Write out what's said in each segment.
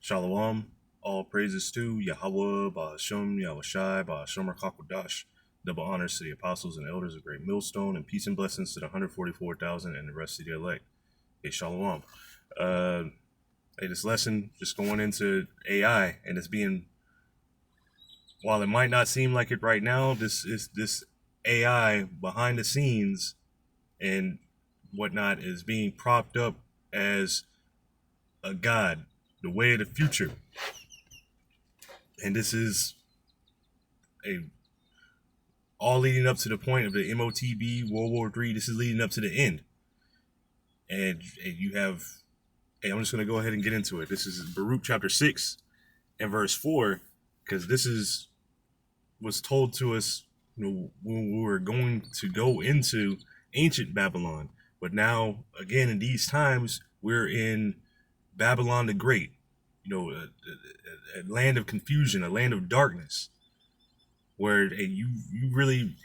Shalom. All praises to Yahweh, Ba'ashem, Yahushai, Ba'ashem Rakakwadash. Double honors to the apostles and elders of Great Millstone, and peace and blessings to the 144,000 and the rest of the elect. Hey, Shalom. Hey, this lesson just going into AI, and it's being, while it might not seem like it right now, this AI behind the scenes and whatnot is being propped up as a god, the way of the future. And this is all leading up to the point of the MOTB, World War III. This is leading up to the end. And you have, I'm just going to go ahead and get into it. This is Baruch chapter 6 and verse 4, because this was told to us, when we were going to go into ancient Babylon. But now, again, in these times, we're in Babylon the Great, a land of confusion, a land of darkness, where you really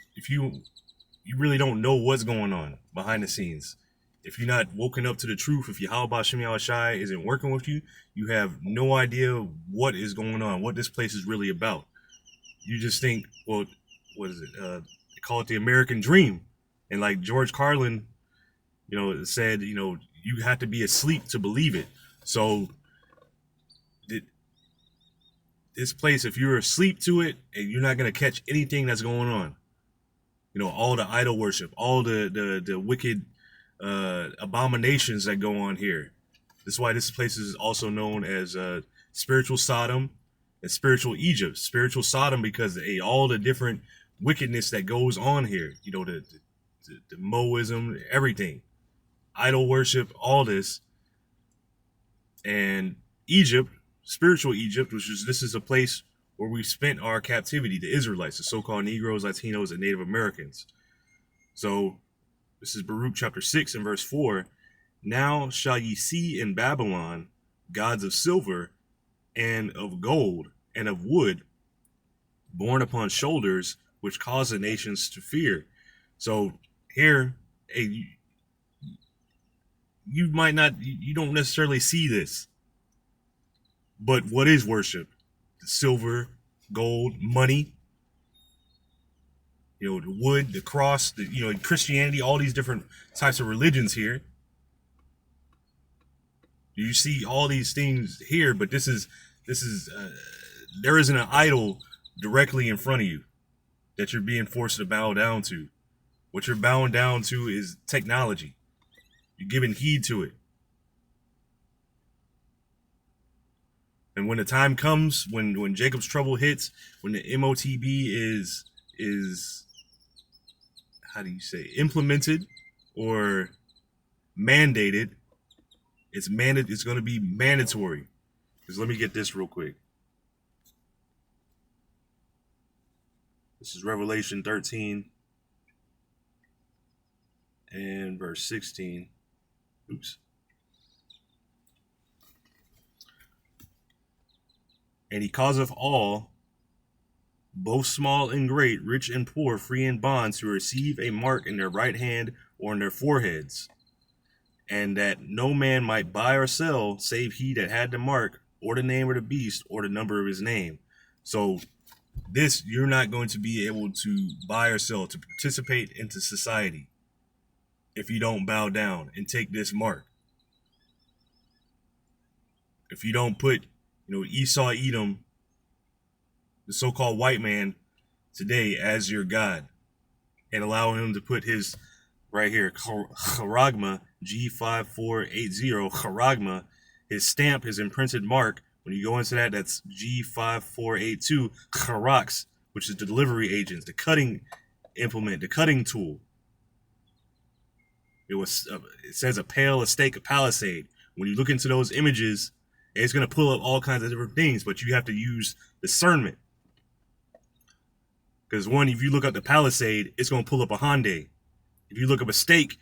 don't know what's going on behind the scenes. If you're not woken up to the truth, if Yahweh Shem Yahushai isn't working with you, you have no idea what is going on, what this place is really about. You just think, well, what is it? They call it the American dream. And like George Carlin, said, you have to be asleep to believe it. So this place, if you're asleep to it, and you're not going to catch anything that's going on, all the idol worship, all the wicked abominations that go on here. That's why this place is also known as spiritual Sodom and spiritual Egypt. Spiritual Sodom because all the different wickedness that goes on here, the Moism, everything, idol worship, all this. And Egypt, spiritual Egypt, this is a place where we spent our captivity, the Israelites, the so-called Negroes, Latinos, and Native Americans. So this is Baruch chapter 6 and verse 4. Now shall ye see in Babylon gods of silver and of gold and of wood, borne upon shoulders, which cause the nations to fear. So here, you might not, you don't necessarily see this. But what is worship? Silver, gold, money, the wood, the cross, Christianity, all these different types of religions here. You see all these things here, but this is there isn't an idol directly in front of you that you're being forced to bow down to. What you're bowing down to is technology. You're giving heed to it. And when the time comes, when Jacob's trouble hits, when the MOTB is how do you say, implemented or mandated, it's going to be mandatory. Because let me get this real quick. This is Revelation 13 and verse 16. Oops. And he causeth all, both small and great, rich and poor, free and bond, to receive a mark in their right hand or in their foreheads, and that no man might buy or sell, save he that had the mark, or the name of the beast, or the number of his name. So this, you're not going to be able to buy or sell, to participate into society, if you don't bow down and take this mark. If you don't put Esau Edom, the so-called white man today, as your God, and allow him to put his, right here, Charagma, G5480, Charagma, his stamp, his imprinted mark. When you go into that, that's G5482, Charax, which is the delivery agents, the cutting implement, the cutting tool. It says a pale, a stake, a palisade. When you look into those images, it's going to pull up all kinds of different things, but you have to use discernment. Because one, if you look up the palisade, it's going to pull up a Hyundai. If you look up a steak,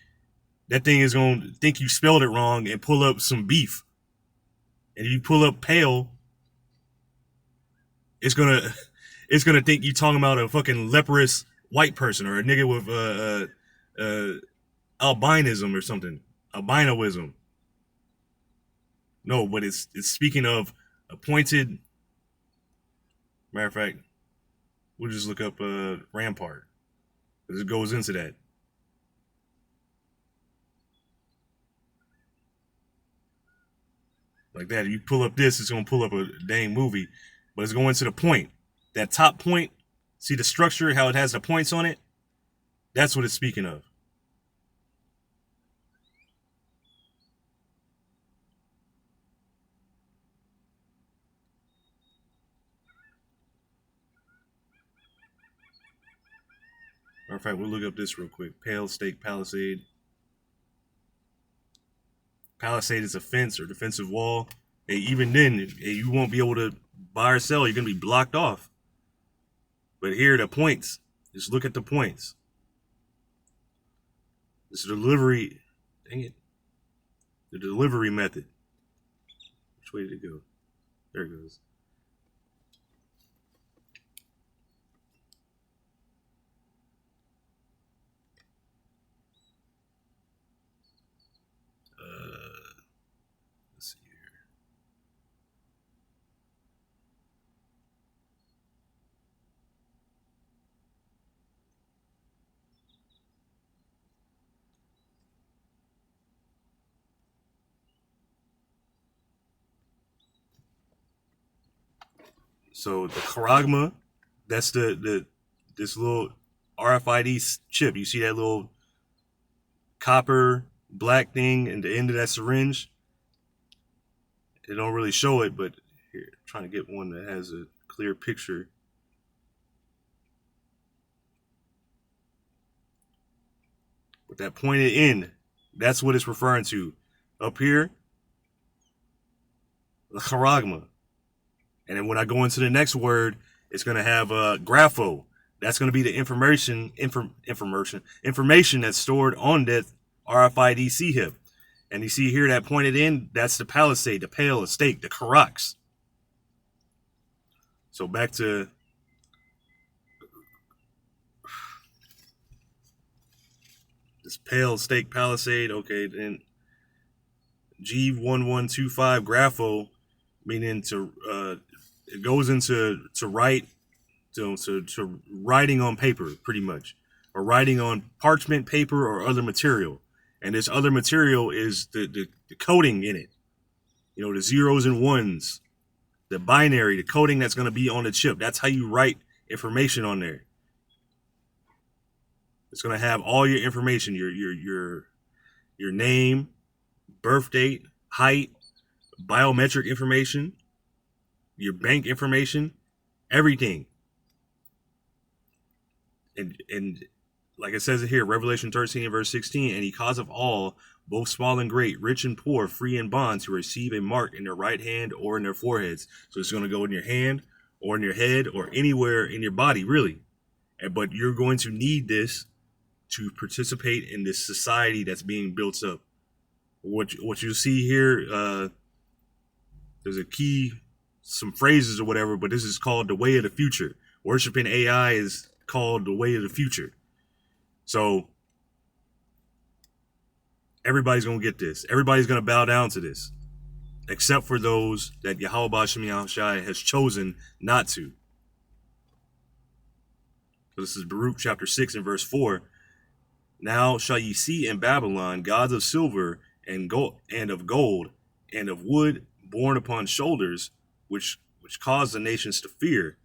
that thing is going to think you spelled it wrong and pull up some beef. And if you pull up pale, it's gonna think you talking about a fucking leprous white person or a nigga with albinism or something, albinoism. No, but it's speaking of appointed. Matter of fact, we'll just look up Rampart, because it goes into that. Like that. If you pull up this, it's going to pull up a dang movie, but it's going to the point. That top point, see the structure, how it has the points on it? That's what it's speaking of. Matter of fact, we'll look up this real quick. Pale Stake Palisade. Palisade is a fence or defensive wall. Hey, even then, you won't be able to buy or sell. You're going to be blocked off. But here, the points. Just look at the points. This delivery. Dang it. The delivery method. Which way did it go? There it goes. Let's see here. So the Charagma, that's this little RFID chip. You see that little copper black thing in the end of that syringe? They don't really show it, but here, I'm trying to get one that has a clear picture. With that pointed end, that's what it's referring to. Up here, the Charagma. And then when I go into the next word, it's going to have grapho. That's going to be the information that's stored on that RFID C-hip. And you see here that pointed in, that's the Palisade, the Pale, the Stake, the Karax. So back to this Pale, Stake, Palisade. Okay, then G1125 grapho, meaning it goes into write, to writing on paper, pretty much, or writing on parchment paper or other material. And this other material is the coding in it. You know, the zeros and ones, the binary, the coding that's going to be on the chip. That's how you write information on there. It's going to have all your information, your name, birth date, height, biometric information, your bank information, everything. And like it says it here, Revelation 13 and verse 16, and he causeth all, both small and great, rich and poor, free and bond, to receive a mark in their right hand or in their foreheads. So it's going to go in your hand or in your head or anywhere in your body, really. But you're going to need this to participate in this society that's being built up. What you see here, there's a key, some phrases or whatever, but this is called the way of the future. Worshiping AI is called the way of the future. So everybody's going to get this. Everybody's going to bow down to this, except for those that Yahweh B'Shem Yahushai has chosen not to. So this is Baruch chapter 6 and verse 4. Now shall ye see in Babylon gods of silver and gold and of wood borne upon shoulders, which cause the nations to fear.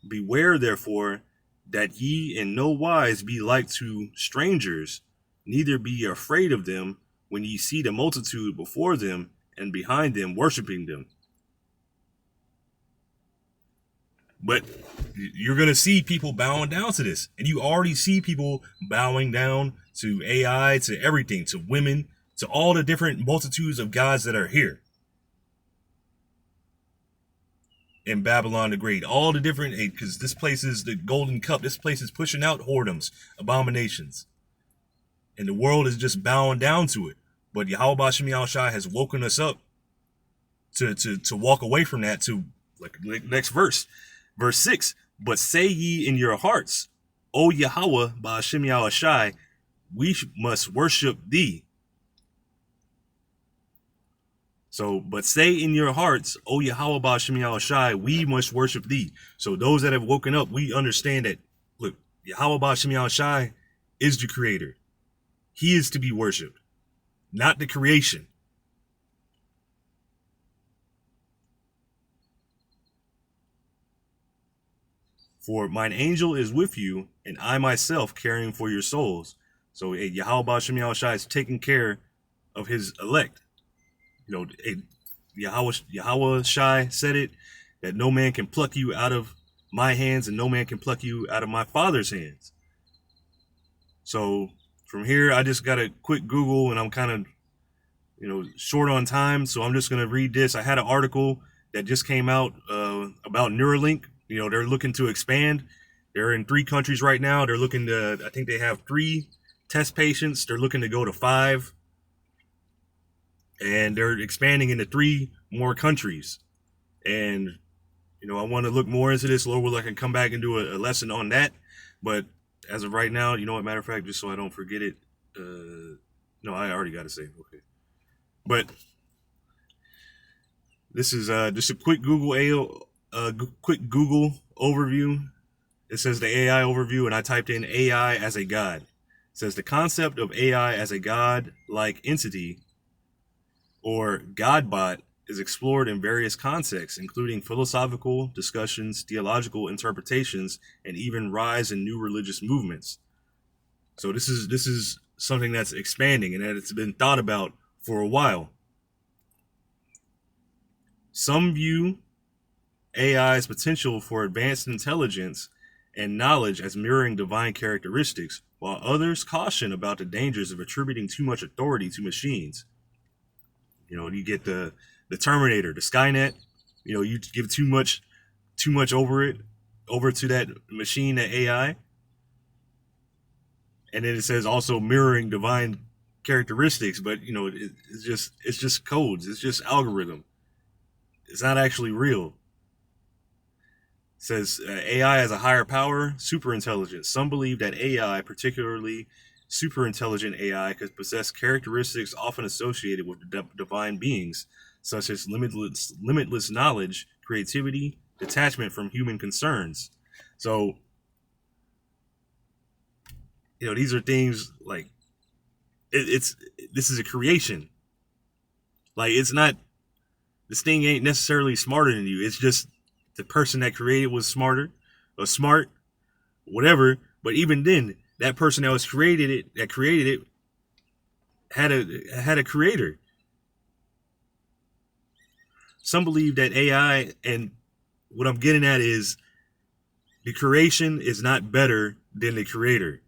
Beware therefore that ye in no wise be like to strangers, neither be ye afraid of them when ye see the multitude before them and behind them worshiping them. But you're going to see people bowing down to this. And you already see people bowing down to AI, to everything, to women, to all the different multitudes of gods that are here in Babylon the Great. All the different, because this place is the golden cup. This place is pushing out whoredoms, abominations. And the world is just bowing down to it. But Yahweh B'Shem Yahushai has woken us up to walk away from that, to like next verse. Verse 6, but say ye in your hearts, O Yahweh B'Shem Yahushai, we must worship thee. So, but say in your hearts, O Yahweh Ba'Shem Yahushai, we must worship thee. So those that have woken up, we understand that, look, Yahweh Ba'Shem Yahushai is the creator. He is to be worshipped, not the creation. For mine angel is with you, and I myself caring for your souls. So Yahweh Ba'Shem Yahushai is taking care of his elect. You know, Yahweh Shai said it, that no man can pluck you out of my hands and no man can pluck you out of my Father's hands. So from here, I just got a quick Google, and I'm kind of, short on time. So I'm just going to read this. I had an article that just came out about Neuralink. They're looking to expand. They're in 3 countries right now. They're looking to, I think they have 3 test patients. They're looking to go to 5. And they're expanding into 3 more countries. And, I want to look more into this. Lord will, I can come back and do a lesson on that. But as of right now, matter of fact, just so I don't forget it. No, I already got to say, okay. But this is just a quick Google overview. It says the AI overview, and I typed in AI as a god. It says the concept of AI as a god-like entity or Godbot is explored in various contexts, including philosophical discussions, theological interpretations, and even rise in new religious movements. So this is something that's expanding and that it's been thought about for a while. Some view AI's potential for advanced intelligence and knowledge as mirroring divine characteristics, while others caution about the dangers of attributing too much authority to machines. You get the Terminator, the Skynet. You give too much over to that machine, that AI. And then it says also mirroring divine characteristics, but it's just codes. It's just algorithm. It's not actually real. It says AI has a higher power, super intelligence. Some believe that AI, particularly super intelligent AI, could possess characteristics often associated with divine beings, such as limitless knowledge, creativity, detachment from human concerns. So, these are things like this is a creation. Like, it's not, this thing ain't necessarily smarter than you. It's just the person that created was smarter or smart, whatever. But even then, that person that created it had a creator. Some believe that AI, and what I'm getting at is the creation is not better than the creator.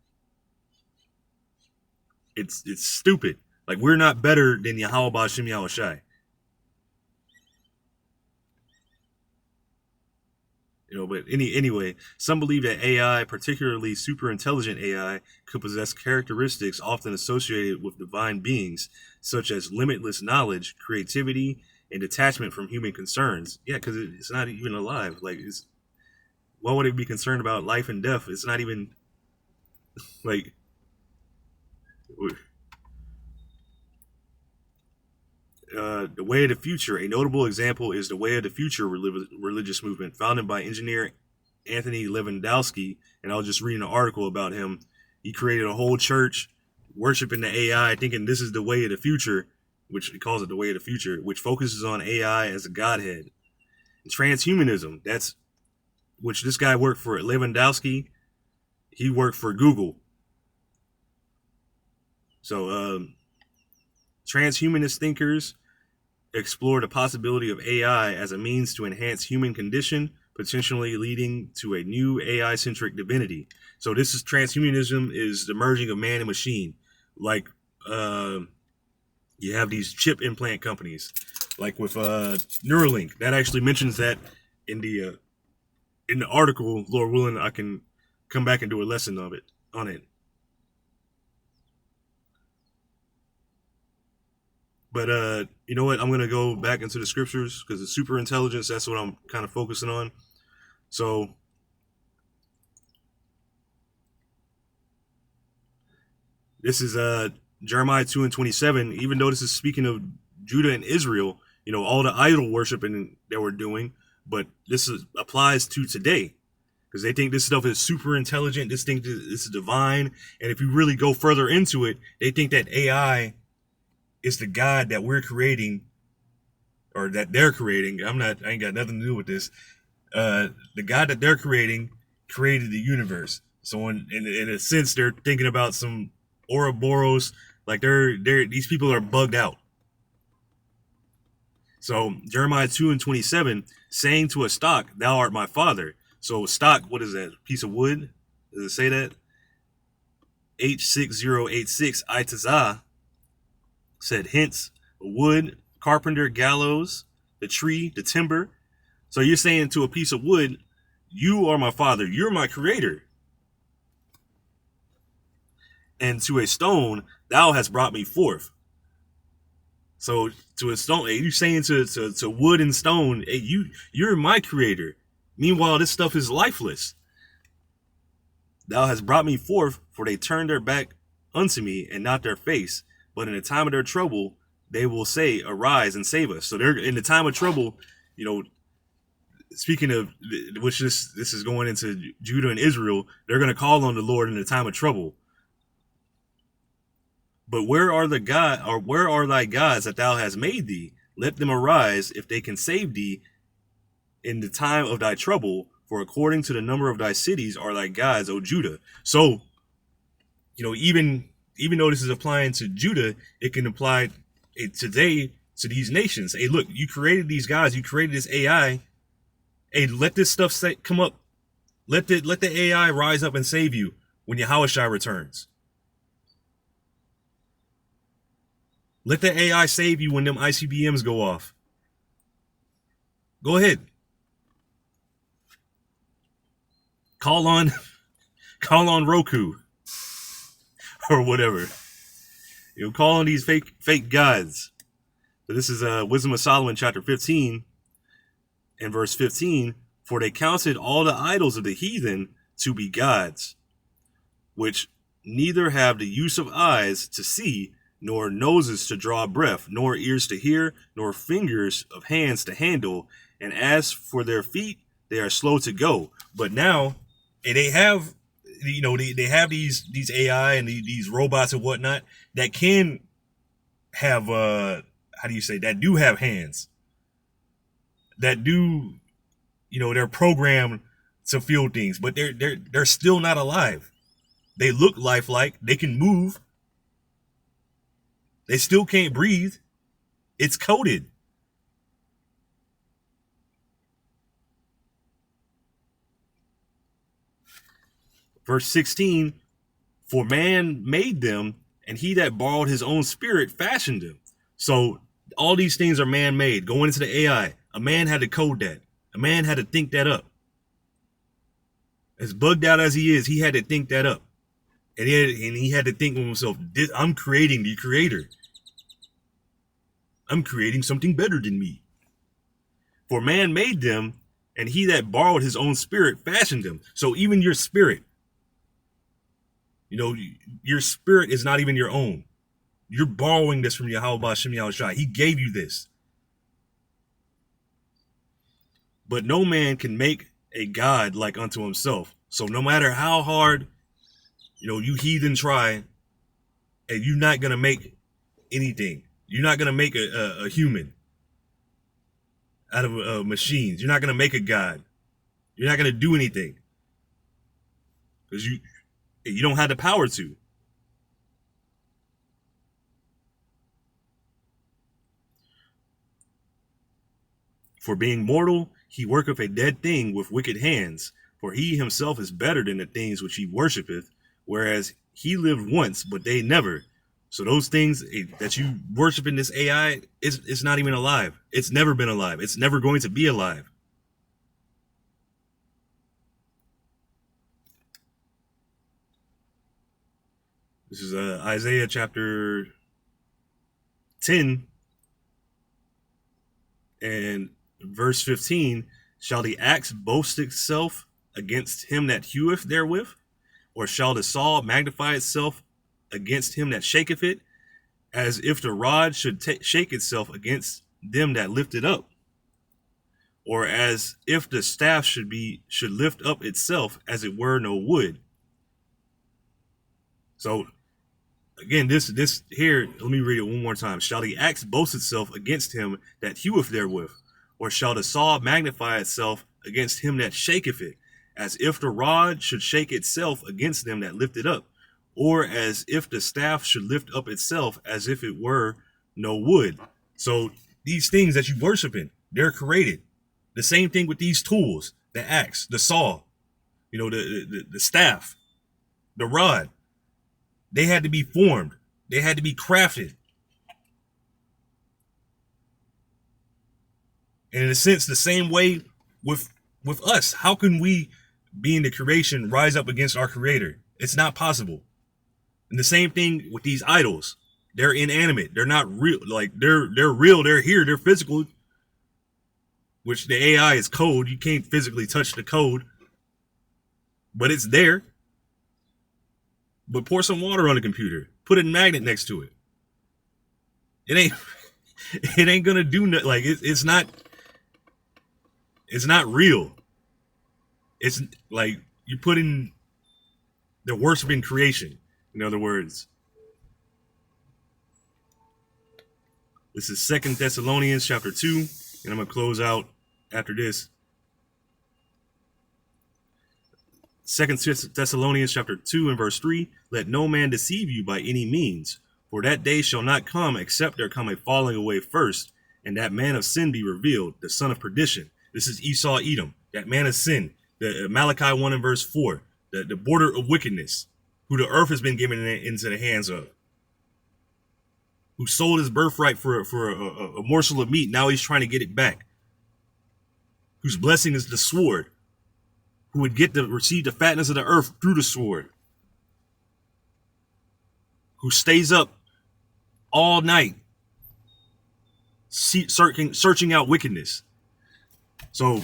It's stupid. Like, we're not better than Yahweh Ba'Shem Yahushai. But anyway, some believe that AI, particularly super intelligent AI, could possess characteristics often associated with divine beings, such as limitless knowledge, creativity, and detachment from human concerns. Yeah, because it's not even alive. Like, why would it be concerned about life and death? It's not even like. The Way of the Future. A notable example is the Way of the Future religious movement founded by engineer Anthony Lewandowski. And I was just reading an article about him. He created a whole church worshiping the AI, thinking this is the way of the future, which he calls it the way of the future, which focuses on AI as a godhead. And transhumanism, which this guy worked for Lewandowski. He worked for Google. So transhumanist thinkers explore the possibility of AI as a means to enhance human condition, potentially leading to a new AI-centric divinity. So this is transhumanism, is the merging of man and machine. Like you have these chip implant companies, like with Neuralink. That actually mentions that in the article. Lord willing, I can come back and do a lesson on it. But you know what? I'm going to go back into the scriptures because the super intelligence, that's what I'm kind of focusing on. So this is Jeremiah 2:27. Even though this is speaking of Judah and Israel, all the idol worshiping that we're doing. But applies to today, because they think this stuff is super intelligent. This is divine. And if you really go further into it, they think that AI is the God that we're creating, or that they're creating. I ain't got nothing to do with this. The God that they're creating created the universe. So in a sense, they're thinking about some Ouroboros, like these people are bugged out. So Jeremiah 2:27, saying to a stock, thou art my father. So stock, what is that? Piece of wood? Does it say that? H6086 Itazah said, hence, wood, carpenter, gallows, the tree, the timber. So you're saying to a piece of wood, you are my father, you're my creator. And to a stone, thou hast brought me forth. So to a stone, you're saying to wood and stone, hey, you're my creator. Meanwhile, this stuff is lifeless. Thou hast brought me forth, for they turned their back unto me, and not their face. But in the time of their trouble, they will say, arise and save us. So they're in the time of trouble, speaking of which, this is going into Judah and Israel, they're going to call on the Lord in the time of trouble. But where are thy gods that thou hast made thee? Let them arise, if they can save thee in the time of thy trouble. For according to the number of thy cities are thy gods, O Judah. So, even though this is applying to Judah, it can apply today to these nations. Hey, look, you created these guys, you created this AI. Hey, let this stuff come up. Let the AI rise up and save you when Yahushua returns. Let the AI save you when them ICBMs go off. Go ahead. Call on Roku or whatever. Call on these fake gods. So this is Wisdom of Solomon chapter 15 and verse 15. For they counted all the idols of the heathen to be gods, which neither have the use of eyes to see, nor noses to draw breath, nor ears to hear, nor fingers of hands to handle. And as for their feet, they are slow to go. But now they have, they have these AI and these robots and whatnot that can have, that do have hands, that do, they're programmed to feel things, but they're still not alive. They look lifelike. They can move. They still can't breathe. It's coded. Verse 16, for man made them, and he that borrowed his own spirit fashioned them. So all these things are man-made. Going into the AI, a man had to code that. A man had to think that up. As bugged out as he is, he had to think that up. And he had to think to himself, I'm creating the creator. I'm creating something better than me. For man made them, and he that borrowed his own spirit fashioned them. So even your spirit, your spirit is not even your own. You're borrowing this from Yahweh B'Shem Yahushua. He gave you this. But no man can make a God like unto himself. So no matter how hard, you heathen try, and you're not going to make anything. You're not going to make a human out of machines. You're not going to make a God. You're not going to do anything. Because you don't have the power to. For being mortal, he worketh a dead thing with wicked hands. For he himself is better than the things which he worshipeth, whereas he lived once, but they never. So those things that you worship in this AI, it's not even alive. It's never been alive. It's never going to be alive. This is Isaiah chapter 10 and verse 15. Shall the axe boast itself against him that heweth therewith? Or shall the saw magnify itself against him that shaketh it? As if the rod should shake itself against them that lift it up, or as if the staff should lift up itself as it were no wood. So again, this here, let me read it one more time. Shall the axe boast itself against him that heweth therewith? Or shall the saw magnify itself against him that shaketh it? As if the rod should shake itself against them that lift it up, or as if the staff should lift up itself as if it were no wood. So these things that you worship in, they're created. The same thing with these tools, the axe, the saw, the staff, the rod. They had to be formed. They had to be crafted. And in a sense, the same way with us. How can we, being the creation, rise up against our creator? It's not possible. And the same thing with these idols. They're inanimate. They're not real. Like they're real. They're here. They're physical. Which the AI is code. You can't physically touch the code. But it's there. But pour some water on the computer. Put a magnet next to it. It ain't gonna do nothing. Like it's not real. It's like you put in the worshiping creation. In other words, this is 2 Thessalonians chapter 2, and I'm gonna close out after this. 2 Thessalonians chapter 2 and verse 3, let no man deceive you by any means, for that day shall not come except there come a falling away first, and that man of sin be revealed, the son of perdition. This is Esau Edom, that man of sin, the Malachi 1 and verse 4, the border of wickedness, who the earth has been given into the hands of, who sold his birthright for a morsel of meat. Now he's trying to get it back. Whose blessing is the sword, who would receive the fatness of the earth through the sword, who stays up all night searching out wickedness. So,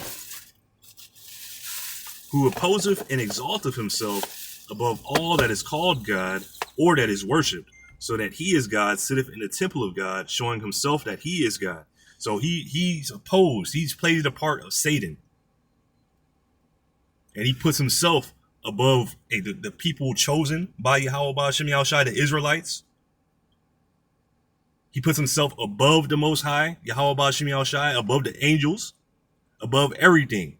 who opposeth and exalteth himself above all that is called God or that is worshipped, so that he is God, sitteth in the temple of God, showing himself that he is God. So he's opposed. He's played the part of Satan. And he puts himself above the people chosen by Yahweh Ba'ashem Yahushai, the Israelites. He puts himself above the Most High, Yahweh Ba'ashem Yahushai, above the angels, above everything.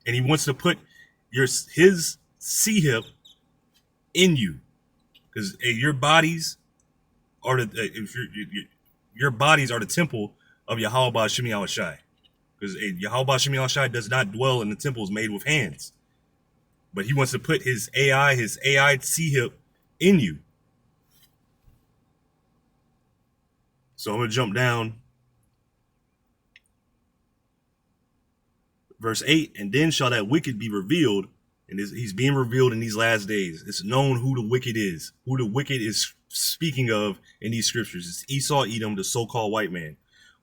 And he wants to put his C-hip in you. Because your bodies are your bodies are the temple of Yahweh Ba'ashem Yahushai. Because Yahweh Ba'ashem Yahushai does not dwell in the temples made with hands. But he wants to put his AI C-hip in you. So I'm going to jump down. Verse 8, and then shall that wicked be revealed. And he's being revealed in these last days. It's known who the wicked is. Who the wicked is speaking of in these scriptures. It's Esau Edom, the so-called white man,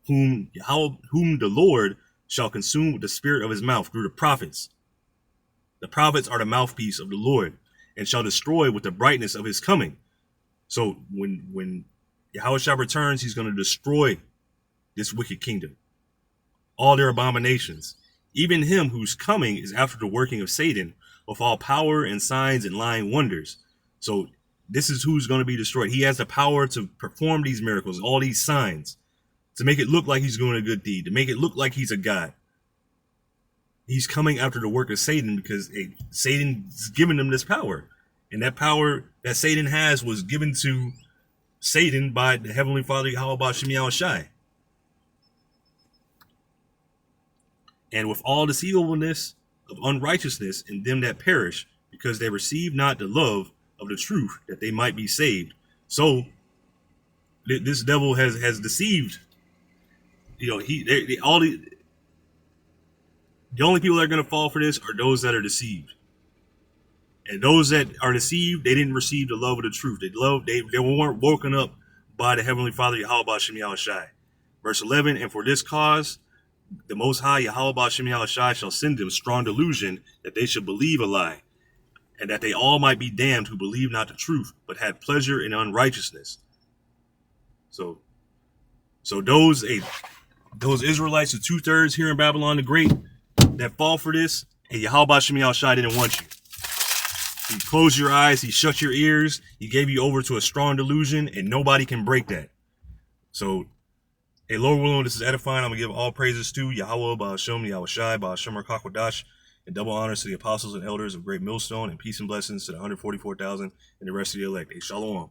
whom the Lord shall consume with the spirit of his mouth through the prophets. The prophets are the mouthpiece of the Lord, and shall destroy with the brightness of his coming. So when Yahushua returns, he's going to destroy this wicked kingdom, all their abominations, even him whose coming is after the working of Satan, with all power and signs and lying wonders. So this is who's going to be destroyed. He has the power to perform these miracles, all these signs, to make it look like he's doing a good deed, to make it look like he's a god. He's coming after the work of Satan because Satan's given him this power. And that power that Satan has was given to Satan by the Heavenly Father, Yahweh Ba'ashem Yahushai. And with all deceivableness of unrighteousness in them that perish, because they receive not the love of the truth, that they might be saved. So this devil has deceived. The only people that are going to fall for this are those that are deceived. And those that are deceived, they didn't receive the love of the truth. They weren't woken up by the Heavenly Father, Yahweh Ba'ashem Yahushai. Verse 11, and for this cause, the Most High, Yahweh Ba'ashem Yahushai, shall send them strong delusion, that they should believe a lie, and that they all might be damned who believe not the truth, but had pleasure in unrighteousness. So So those Israelites, the 2/3 here in Babylon the Great, that fall for this, and Yahweh Shem Yahushai didn't want you. He closed your eyes, he shut your ears, he gave you over to a strong delusion, and nobody can break that. So, hey, Lord willing, this is edifying. I'm going to give all praises to Yahweh, Ba'ashem, Yahushai, Ba'ashem, Rakakwadash, and double honors to the apostles and elders of Great Millstone, and peace and blessings to the 144,000 and the rest of the elect. Hey, shalom.